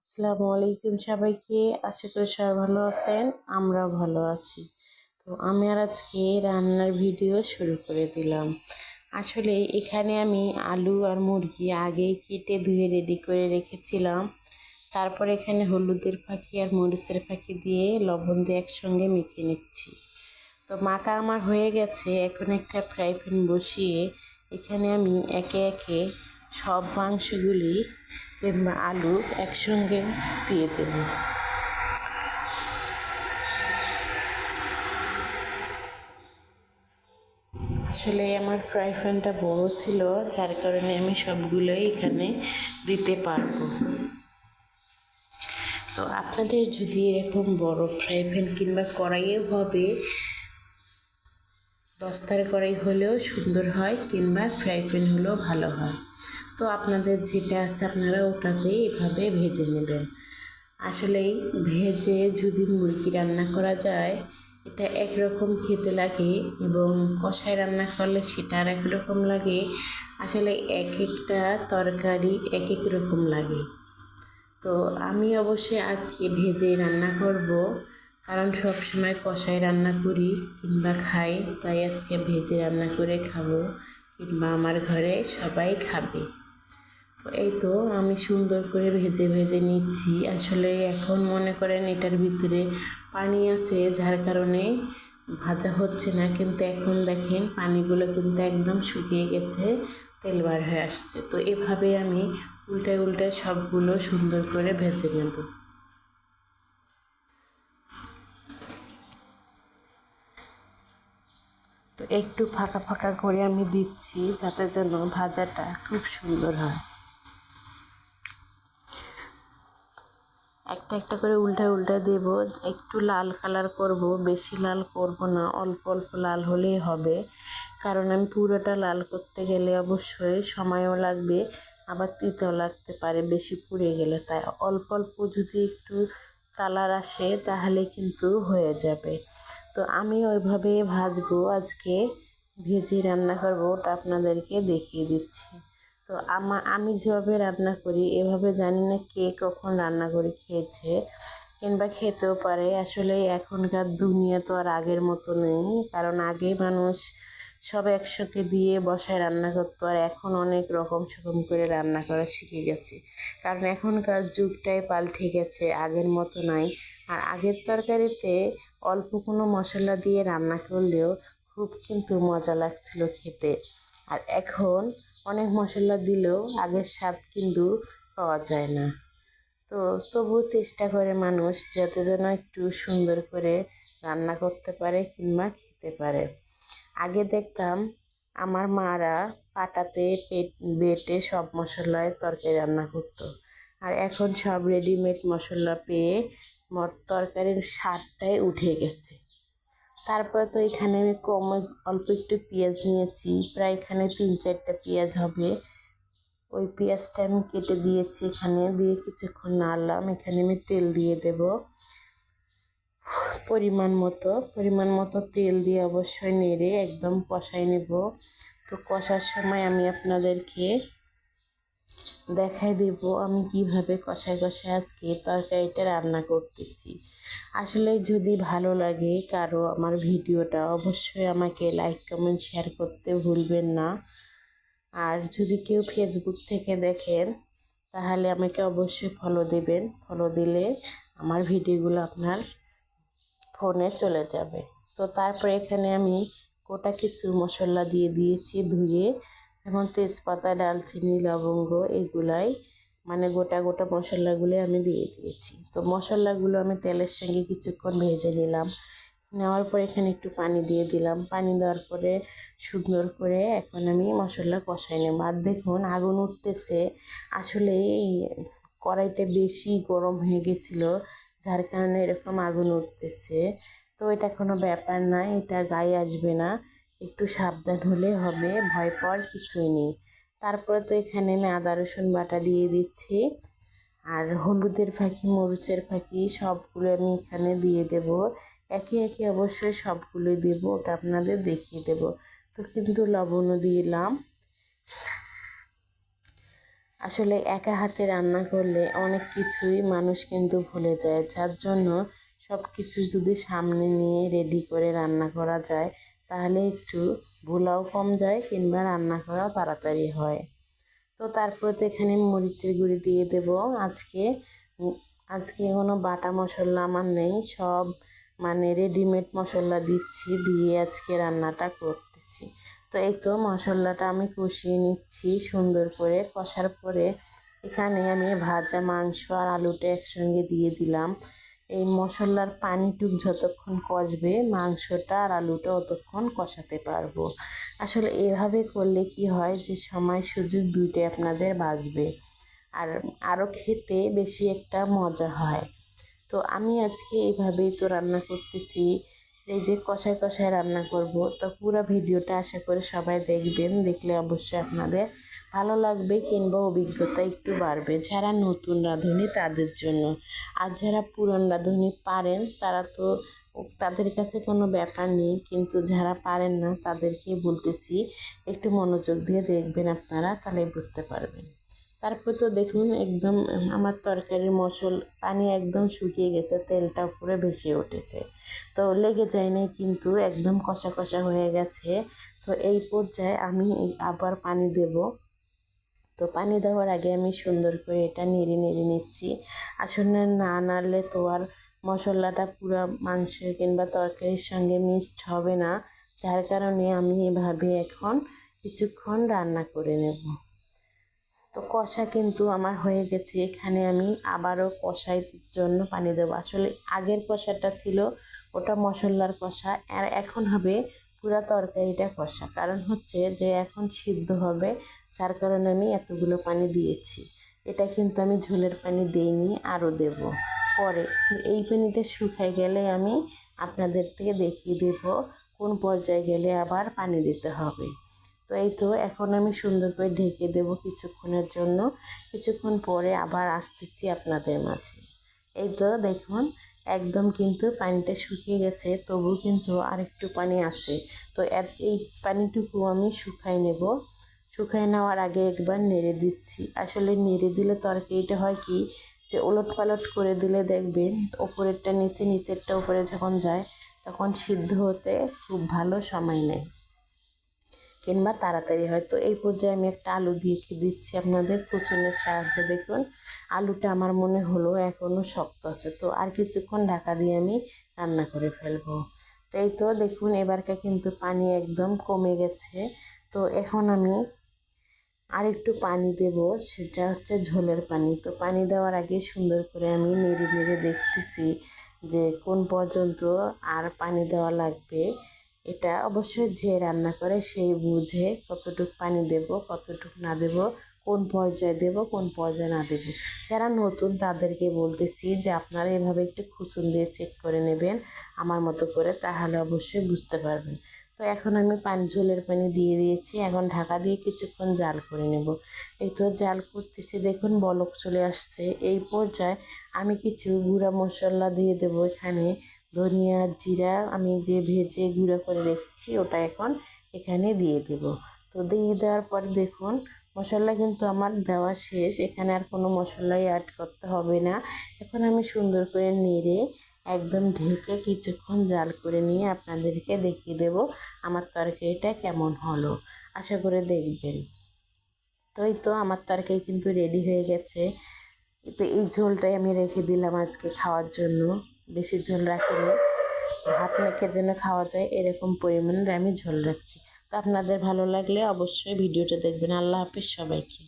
আসসালামু আলাইকুম সবাইকে। আশা করি সবাই ভালো আছেন, আমরাও ভালো আছি। তো আমি আর আজকে রান্নার ভিডিও শুরু করে দিলাম। আসলে এখানে আমি আলু আর মুরগি আগেই কেটে ধুয়ে রেডি করে রেখেছিলাম। তারপর এখানে হলুদের ফাঁকি আর মরিচের ফাঁকি দিয়ে লবণ দিয়ে একসঙ্গে মেখে নিচ্ছি। তো মাখা আমার হয়ে গেছে। এখন একটা ফ্রাই প্যান বসিয়ে এখানে আমি একে একে সব মাংসগুলি কিংবা আলু একসঙ্গে দিয়ে দেব। আসলে আমার ফ্রাই প্যানটা বড় ছিল, যার কারণে আমি সবগুলোই এখানে দিতে পারবো। তো আপনাদের যদি এরকম বড় ফ্রাই প্যান কিংবা কড়াইও হবে, দস্তার কড়াই হলেও সুন্দর হয় কিংবা ফ্রাই প্যান হলেও ভালো হয়। তো আপনাদের যেটা আছে আপনারা ওটাতে এভাবে ভেজে নেবেন। আসলেই ভেজে যদি মুরগি রান্না করা যায় এটা একরকম খেতে লাগে, এবং কষায় রান্না করলে সেটা আর একরকম লাগে। আসলে এক একটা তরকারি এক এক রকম লাগে। তো আমি অবশ্যই আজকে ভেজে রান্না করব, কারণ সব সময় কষায় রান্না করি কিংবা খাই, তাই আজকে ভেজে রান্না করে খাবো কিংবা আমার ঘরে সবাই খাবে। তো এই তো আমি সুন্দর করে ভেজে ভেজে নিচ্ছি। আসলে এখন মনে করেন এটার ভিতরে পানি আছে, যার কারণে ভাজা হচ্ছে না, কিন্তু এখন দেখেন পানিগুলো কিন্তু একদম শুকিয়ে গেছে, তেল বার হয়ে আসছে। তো এভাবে আমি উল্টায় উল্টায় সবগুলো সুন্দর করে ভেজে নেব। তো একটু ফাঁকা ফাঁকা করে আমি দিচ্ছি, যাতে যেন ভাজাটা খুব সুন্দর হয়। একটা একটা করে উল্টা উল্টা দেব। একটু লাল কালার করব, বেশি লাল করব না, অল্প অল্প লাল হলেই হবে। কারণ আমি পুরোটা লাল করতে গেলে অবশ্যই সময়ও লাগবে, আবার তিতেও লাগতে পারে বেশি পুড়ে গেলে। তাই অল্প অল্প যদি একটু কালার আসে তাহলে কিন্তু হয়ে যাবে। তো আমি ওইভাবে ভাজবো আজকে, ভেজে রান্না করবো, ওটা আপনাদেরকে দেখিয়ে দিচ্ছি। তো আমি যেভাবে রান্না করি এভাবে জানি না কে কখন রান্না করে খেয়েছে কিংবা খেতেও পারে। আসলে এখনকার দুনিয়া তো আর আগের মতো নেই, কারণ আগে মানুষ সব একসাথে দিয়ে বসায় রান্না করতো, আর এখন অনেক রকম সকম করে রান্না করা শিখে গেছে। কারণ এখনকার যুগটাই পাল্টে গেছে, আগের মতো নাই। আর আগের তরকারিতে অল্প কোনো মশলা দিয়ে রান্না করলেও খুব কিন্তু মজা লাগছিল খেতে। আর এখন অনেক মশলা দিলেও আগের স্বাদ কিন্তু পাওয়া যায় না। তো তবুও চেষ্টা করে মানুষ যাতে যেন একটু সুন্দর করে রান্না করতে পারে কিংবা খেতে পারে। আগে দেখতাম আমার মারা পাটাতে বেটে সব মশলায় তরকারি রান্না করতো, আর এখন সব রেডিমেড মশলা পেয়ে তরকারির স্বাদটাই উঠে গেছে। তারপরে তো এখানে আমি অল্প একটু পেঁয়াজ নিয়েছি, প্রায় এখানে 3-4টা পেঁয়াজ হবে। ওই পেঁয়াজটা আমি কেটে দিয়েছি, এখানে দিয়ে কিছুক্ষণ নাড়লাম। এখানে আমি তেল দিয়ে দেব পরিমাণ মতো তেল দিয়ে অবশ্যই নেড়ে একদম কষাই নেব। তো কষার সময় আমি আপনাদেরকে দেখাই দেব আমি কিভাবে কষায় কষায় আজকে তরকারিটা রান্না করতেছি। আসলে যদি ভালো লাগে কারো আমার ভিডিওটা, অবশ্যই আমাকে লাইক কমেন্ট শেয়ার করতে ভুলবেন না। আর যদি কেউ ফেসবুক থেকে দেখেন তাহলে আমাকে অবশ্যই ফলো দেবেন। ফলো দিলে আমার ভিডিওগুলো আপনার ফোনে চলে যাবে। তো তারপরে এখানে আমি গোটা কিছু মশলা দিয়ে দিয়েছি ধুয়ে। এখন তেজপাতা, দালচিনি, লবঙ্গ এগুলাই মানে গোটা গোটা মশলাগুলো আমি দিয়ে দিয়েছি। তো মশলাগুলো আমি তেলের সঙ্গে কিছুক্ষণ ভেজে নিলাম। নেওয়ার পর এখানে একটু পানি দিয়ে দিলাম। পানি দেওয়ার পরে সুন্দর করে এখন আমি মশলা কষাই নেব। আর দেখুন আগুন উঠতেছে। আসলে এই কড়াইটা বেশি গরম হয়ে গেছিলো, যার কারণে এরকম আগুন উঠতেছে। তো এটা কোনো ব্যাপার না, এটা গায়ে আসবে না, একটু সাবধান হলে হবে, ভয় পাওয়ার কিছুই নেই। তারপরে তো এখানে আমি আদা রসুন বাটা দিয়ে দিচ্ছি, আর হলুদের ফাঁকি, মরিচের ফাঁকি সবগুলো আমি এখানে দিয়ে দেব। একে একে অবশ্যই সবগুলো দেব, ওটা আপনাদের দেখিয়ে দেব। তো কিন্তু লবণও দিলাম। আসলে একা হাতে রান্না করলে অনেক কিছুই মানুষ কিন্তু ভুলে যায়, যার জন্য সব কিছু যদি সামনে নিয়ে রেডি করে রান্না করা যায় তাহলে একটু ভুলাও কম যায় কিংবা রান্না করাও তাড়াতাড়ি হয়। তো তারপর তো এখানে মরিচের গুঁড়ি দিয়ে দেব। আজকে আজকে কোনো বাটা মশলা আমার নেই, সব মানে রেডিমেড মশলা দিচ্ছি, দিয়ে আজকে রান্নাটা করতেছি। তো এই তো মশলাটা আমি কষিয়ে নিচ্ছি সুন্দর করে। কষার পরে এখানে আমি ভাজা মাংস আর আলুটা একসঙ্গে দিয়ে দিলাম। এই মশলার পানিটুক যতক্ষণ কষবে মাংসটা আর আলুটা অতক্ষণ কষাতে পারবো। আসলে এভাবে করলে কি হয় যে সময় সুযোগ দুইটাই আপনাদের বাঁচবে আর আরও খেতে বেশি একটা মজা হয়। তো আমি আজকে এইভাবেই তো রান্না করতেছি, এই যে কষায় কষায় রান্না করব। তো পুরো ভিডিওটা আশা করি সবাই দেখবেন, দেখলে অবশ্যই আপনাদের ভালো লাগবে কিংবা অভিজ্ঞতা একটু বাড়বে, যারা নতুন রাঁধুনি তাদের জন্য। আর যারা পুরান রাঁধুনি পারেন তারা তো তাদের কাছে কোনো ব্যাপার নেই, কিন্তু যারা পারেন না তাদেরকে বলতেছি একটু মনোযোগ দিয়ে দেখবেন আপনারা, তাহলে বুঝতে পারবেন। তারপর তো দেখুন একদম আমার তরকারির পানি একদম শুকিয়ে গেছে, তেলটা উপরে ভেসে উঠেছে, তো লেগে যায় না কিন্তু একদম কষা কষা হয়ে গেছে। তো এই পর্যায়ে আমি আবার পানি দেব। তো পানি দেওয়ার আগে আমি সুন্দর করে এটা নেড়ে নেড়ে নিচ্ছি। আসলে না নাড়লে তো আর মশলাটা পুরো মাংস কিংবা তরকারির সঙ্গে মিক্সড হবে না, যার কারণে আমি এভাবে এখন কিছুক্ষণ রান্না করে নেব। তো কষা কিন্তু আমার হয়ে গেছে, এখানে আমি আবারও কষার জন্য পানি দেবো। আসলে আগের কষাটা ছিল ওটা মশলার কষা, আর এখন হবে পুরা তরকারিটা কষা, কারণ হচ্ছে যে এখন সিদ্ধ হবে, যার কারণে আমি এতগুলো পানি দিয়েছি। এটা কিন্তু আমি ঝোলের পানি দিইনি, আরও দেব পরে। এই পানিটা শুকায় গেলে আমি আপনাদের থেকে দেখিয়ে দেব কোন পর্যায়ে গেলে আবার পানি দিতে হবে। তো এই তো এখন আমি সুন্দর করে ঢেকে দেব কিছুক্ষণের জন্য। কিছুক্ষণ পরে আবার আসতেছি আপনাদের মাঝে। এই তো দেখুন একদম কিন্তু পানিটা শুকিয়ে গেছে, তবু কিন্তু আরেকটু পানি আছে। তো এই পানিটুকু আমি শুকাই নেব। শুকায় নেওয়ার আগে একবার নেড়ে দিচ্ছি। আসলে নেড়ে দিলে তরকারিটা হয় কি যে ওলট পালট করে দিলে দেখবেন ওপরেরটা নিচে, নিচেরটা উপরে যখন যায় তখন সিদ্ধ হতে খুব ভালো সময় নেয় কিংবা তাড়াতাড়ি হয়। তো এই পর্যায়ে আমি একটা আলু দিয়ে দিচ্ছি আপনাদের কুচুনের সাহায্যে। দেখুন আলুটা আমার মনে হলো এখনও শক্ত আছে, তো আর কিছুক্ষণ ঢাকা দিয়ে আমি রান্না করে ফেলবো। তো এই তো দেখুন এবারটা কিন্তু পানি একদম কমে গেছে। তো এখন আমি আর একটু পানি দেব, সেটা হচ্ছে ঝোলের পানি। তো পানি দেওয়ার আগে সুন্দর করে আমি নেড়ে নেড়ে দেখতেছি যে কোন পর্যন্ত আর পানি দেওয়া লাগবে। এটা অবশ্যই যে রান্না করে সেই বুঝে কতটুকু পানি দেব, কতটুকু না দেব, কোন পর্যায়ে দেব, কোন পর্যায়ে না দেব। যারা নতুন তাদেরকে বলতেছি যে আপনারা এভাবে একটু খুচুন দিয়ে চেক করে নেবেন আমার মতো করে, তাহলে অবশ্যই বুঝতে পারবেন। তো এখন আমি ঝোলের পানি দিয়ে দিয়েছি, এখন ঢাকা দিয়ে কিছুক্ষণ জাল করে নেব। এই তো জাল করতেছি, দেখুন বলক চলে আসছে। এই পর্যায়ে আমি কিছু গুঁড়া মশলা দিয়ে দেব। এখানে ধনিয়া জিরা আমি যে ভেজে গুঁড়া করে রেখেছি ওটা এখন এখানে দিয়ে দেব। তো দিয়ে দেওয়ার পর দেখুন মশলা কিন্তু আমার দেওয়া শেষ, এখানে আর কোনো মশলাই অ্যাড করতে হবে না। এখন আমি সুন্দর করে নেড়ে একদম ঢেকে কিছুক্ষণ জাল করে নিয়ে আপনাদেরকে দেখিয়ে দেব আমার তরকারিটা কেমন হলো। আশা করে দেখবেন। তো এই তো আমার তরকারি কিন্তু রেডি হয়ে গেছে। তো এই ঝোলটাই আমি রেখে দিলাম আজকে খাওয়ার জন্য, বেশি ঝোল রাখিনি, ভাত মেখে যেন খাওয়া যায় এরকম পরিমাণের আমি ঝোল রাখছি। তো আপনাদের ভালো লাগলে অবশ্যই ভিডিওটা দেখবেন। আল্লাহ হাফিজ সবাইকে।